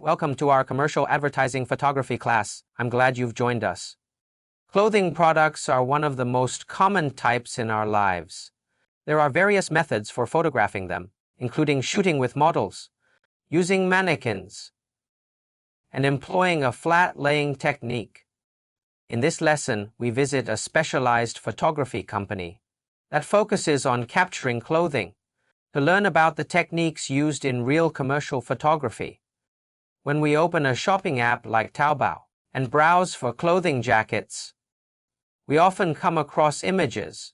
Welcome to our commercial advertising photography class. I'm glad you've joined us. Clothing products are one of the most common types in our lives. There are various methods for photographing them, including shooting with models, using mannequins, and employing a flat-laying technique. In this lesson, we visit a specialized photography company that focuses on capturing clothing to learn about the techniques used in real commercial photography. When we open a shopping app like Taobao and browse for clothing jackets, we often come across images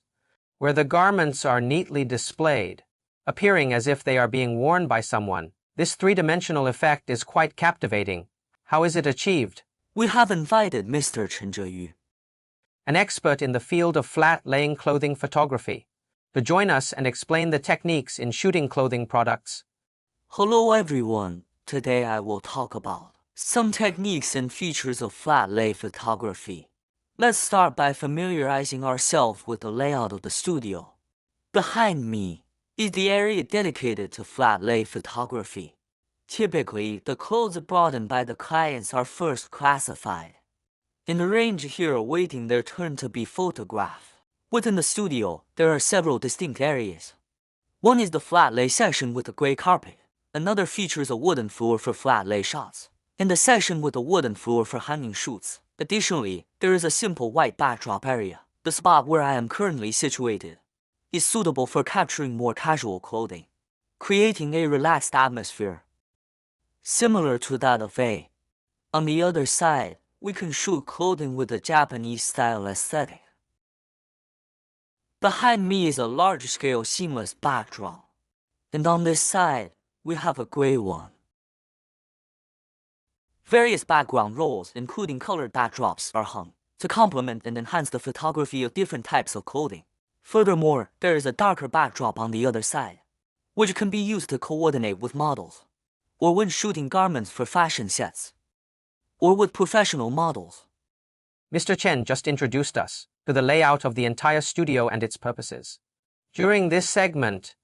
where the garments are neatly displayed, appearing as if they are being worn by someone. This three-dimensional effect is quite captivating. How is it achieved? We have invited Mr. Chen Zheyu, an expert in the field of flat-laying clothing photography, to join us and explain the techniques in shooting clothing products. Hello everyone. Today I will talk about some techniques and features of flat-lay photography. Let's start by familiarizing ourselves with the layout of the studio. Behind me is the area dedicated to flat-lay photography. Typically, the clothes brought in by the clients are first classified and arranged here awaiting their turn to be photographed. Within the studio, there are several distinct areas. One is the flat-lay section with a gray carpet. Another features a wooden floor for flat-lay shots, and a section with a wooden floor for hanging shoots. Additionally, there is a simple white backdrop area. The spot where I am currently situated is suitable for capturing more casual clothing, creating a relaxed atmosphere, similar to that of A. On the other side, we can shoot clothing with a Japanese-style aesthetic. Behind me is a large-scale seamless backdrop, and on this side, we have a gray one. Various background roles, including colored backdrops, are hung to complement and enhance the photography of different types of clothing. Furthermore, there is a darker backdrop on the other side, which can be used to coordinate with models, or when shooting garments for fashion sets, or with professional models. Mr. Chen just introduced us to the layout of the entire studio and its purposes. During this segment,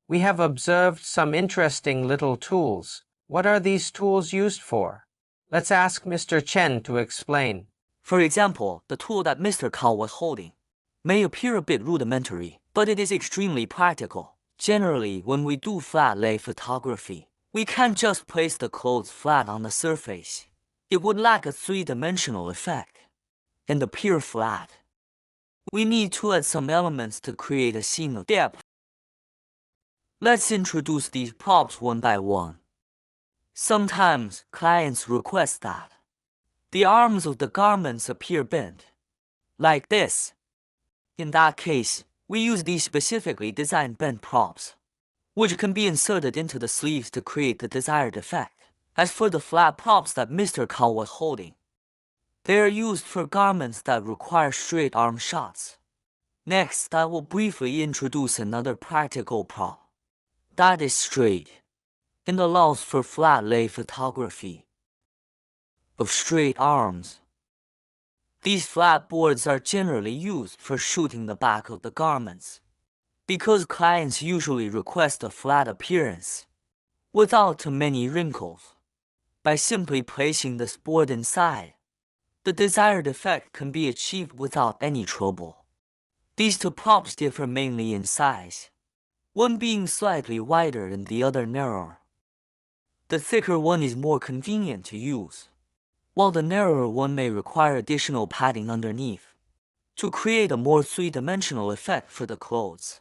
we have observed some interesting little tools. What are these tools used for? Let's ask Mr. Chen to explain. For example, the tool that Mr. Cao was holding may appear a bit rudimentary, but it is extremely practical. Generally, when we do flat-lay photography, we can't just place the clothes flat on the surface. It would lack a three-dimensional effect and appear flat. We need to add some elements to create a scene of depth. Let's introduce these props one by one. Sometimes, clients request that the arms of the garments appear bent, like this. In that case, we use these specifically designed bent props, which can be inserted into the sleeves to create the desired effect. As for the flat props that Mr. Cao was holding, they are used for garments that require straight arm shots. Next, I will briefly introduce another practical prop that is straight and allows for flat-lay photography of straight arms. These flat boards are generally used for shooting the back of the garments, because clients usually request a flat appearance without too many wrinkles. By simply placing this board inside, the desired effect can be achieved without any trouble. These two props differ mainly in size, one being slightly wider and the other narrower. The thicker one is more convenient to use, while the narrower one may require additional padding underneath to create a more three-dimensional effect for the clothes.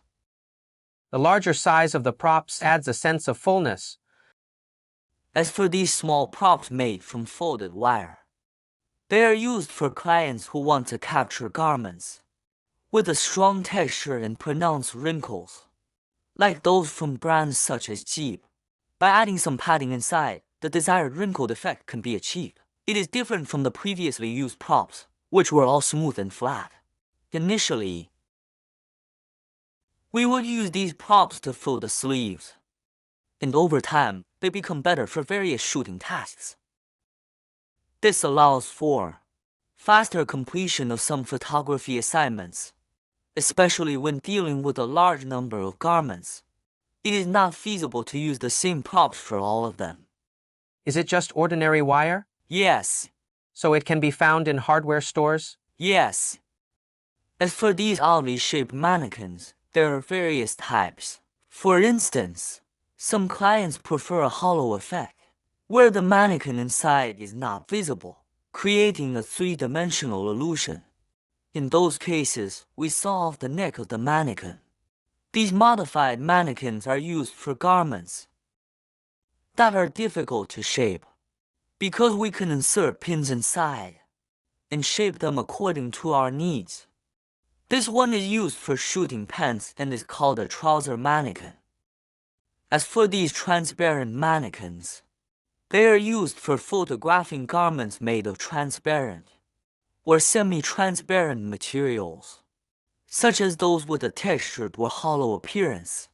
The larger size of the props adds a sense of fullness. As for these small props made from folded wire, they are used for clients who want to capture garments with a strong texture and pronounced wrinkles, like those from brands such as Jeep. By adding some padding inside, the desired wrinkled effect can be achieved. It is different from the previously used props, which were all smooth and flat. Initially, we would use these props to fill the sleeves, and over time, they become better for various shooting tasks. This allows for faster completion of some photography assignments, especially when dealing with a large number of garments. It is not feasible to use the same props for all of them. Is it just ordinary wire? Yes, So it can be found in hardware stores? yes. As for these oddly shaped mannequins, there are various types. For instance, some clients prefer a hollow effect, where the mannequin inside is not visible, creating a three-dimensional illusion. In those cases, we saw off the neck of the mannequin. These modified mannequins are used for garments that are difficult to shape, because we can insert pins inside and shape them according to our needs. This one is used for shooting pants and is called a trouser mannequin. As for these transparent mannequins, they are used for photographing garments made of transparent or semi-transparent materials, such as those with a textured or hollow appearance.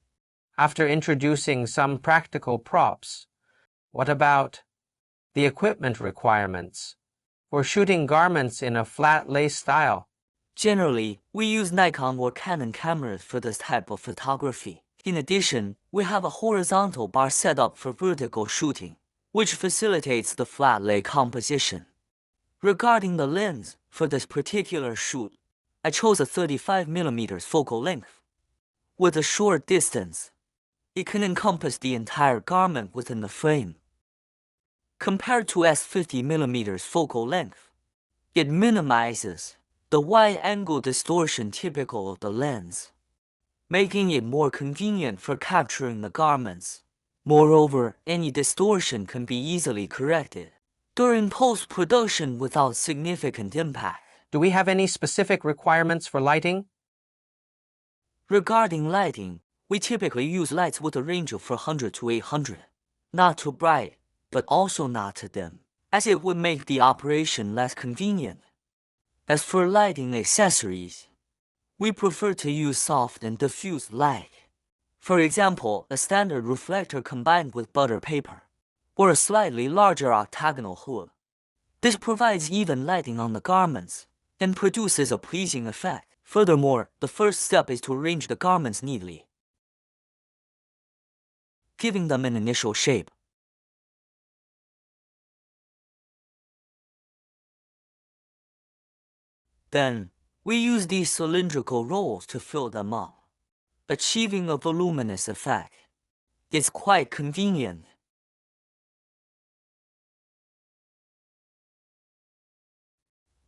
After introducing some practical props, what about the equipment requirements for shooting garments in a flat lay style? Generally, we use Nikon or Canon cameras for this type of photography. In addition, we have a horizontal bar set up for vertical shooting, which facilitates the flat lay composition. Regarding the lens, for this particular shoot, I chose a 35mm focal length. With a short distance, it can encompass the entire garment within the frame. Compared to s50mm focal length, it minimizes the wide-angle distortion typical of the lens, making it more convenient for capturing the garments. Moreover, any distortion can be easily corrected during post-production without significant impact. Do we have any specific requirements for lighting? Regarding lighting, we typically use lights with a range of 400 to 800. Not too bright, but also not too dim, as it would make the operation less convenient. As for lighting accessories, we prefer to use soft and diffuse light. For example, a standard reflector combined with butter paper, or a slightly larger octagonal hood. This provides even lighting on the garments and produces a pleasing effect. Furthermore, the first step is to arrange the garments neatly, giving them an initial shape. Then, we use these cylindrical rolls to fill them up, achieving a voluminous effect. It's quite convenient.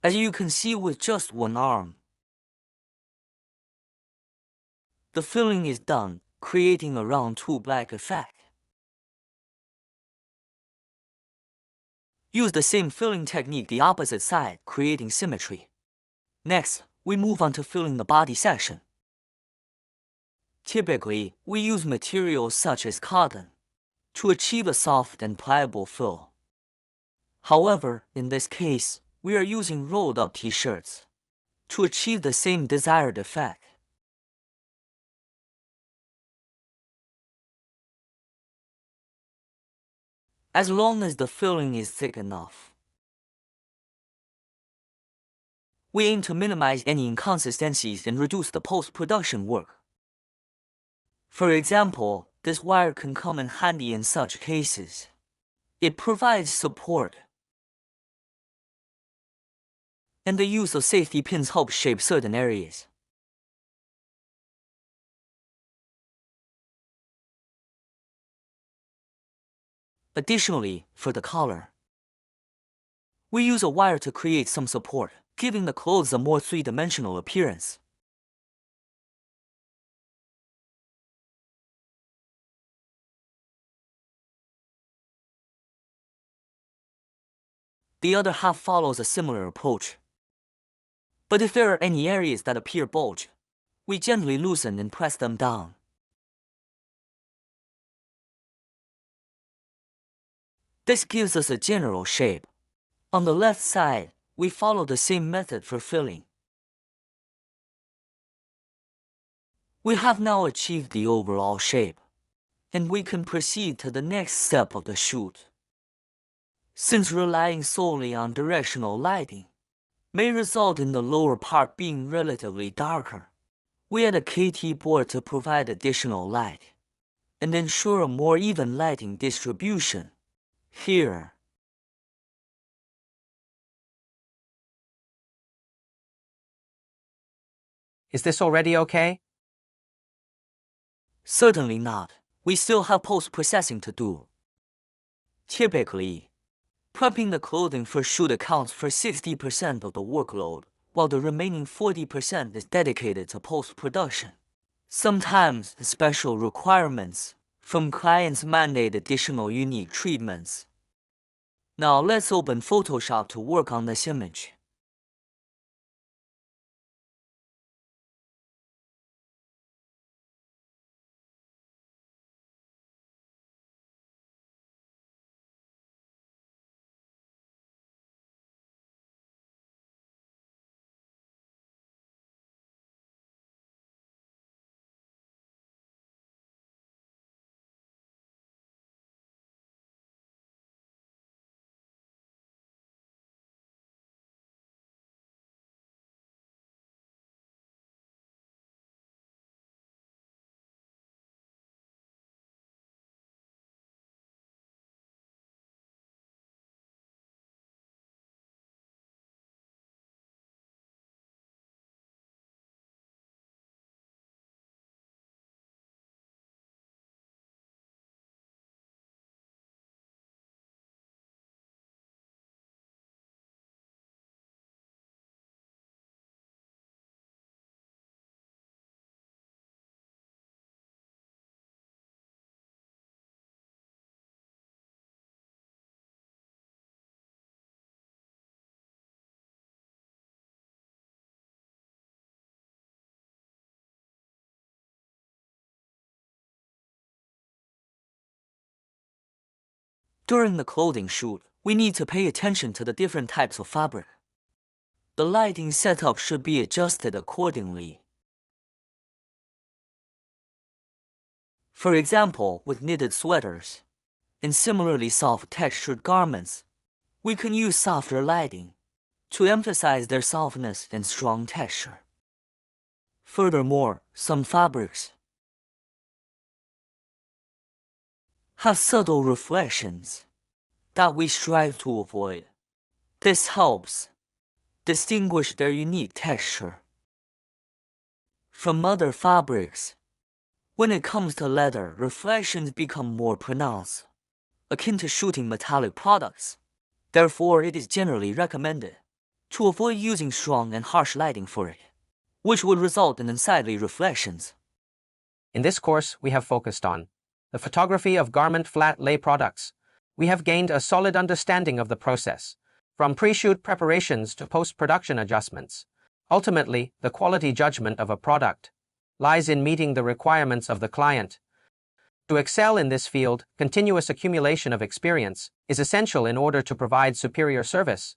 As you can see with just one arm, the filling is done, creating a round two-black effect. Use the same filling technique the opposite side, creating symmetry. Next, we move on to filling the body section. Typically, we use materials such as cotton to achieve a soft and pliable fill. However, in this case, we are using rolled-up t-shirts to achieve the same desired effect. As long as the filling is thick enough, we aim to minimize any inconsistencies and reduce the post-production work. For example, this wire can come in handy in such cases. It provides support, and the use of safety pins helps shape certain areas. Additionally, for the collar, we use a wire to create some support, giving the clothes a more three-dimensional appearance. The other half follows a similar approach. But if there are any areas that appear bulge, we gently loosen and press them down. This gives us a general shape. On the left side, we follow the same method for filling. We have now achieved the overall shape, and we can proceed to the next step of the shoot. Since relying solely on directional lighting may result in the lower part being relatively darker, we add a KT board to provide additional light and ensure a more even lighting distribution. Here. Is this already okay? Certainly not. We still have post-processing to do. Typically, prepping the clothing for shoot accounts for 60% of the workload, while the remaining 40% is dedicated to post-production. Sometimes special requirements from clients mandate additional unique treatments. Now let's open Photoshop to work on this image. During the clothing shoot, we need to pay attention to the different types of fabric. The lighting setup should be adjusted accordingly. For example, with knitted sweaters and similarly soft textured garments, we can use softer lighting to emphasize their softness and strong texture. Furthermore, some fabrics have subtle reflections that we strive to avoid. This helps distinguish their unique texture from other fabrics. When it comes to leather, reflections become more pronounced, akin to shooting metallic products. Therefore, it is generally recommended to avoid using strong and harsh lighting for it, which would result in unsightly reflections. In this course, we have focused on the photography of garment flat lay products. We have gained a solid understanding of the process, from pre-shoot preparations to post-production adjustments. Ultimately, the quality judgment of a product lies in meeting the requirements of the client. To excel in this field, continuous accumulation of experience is essential in order to provide superior service.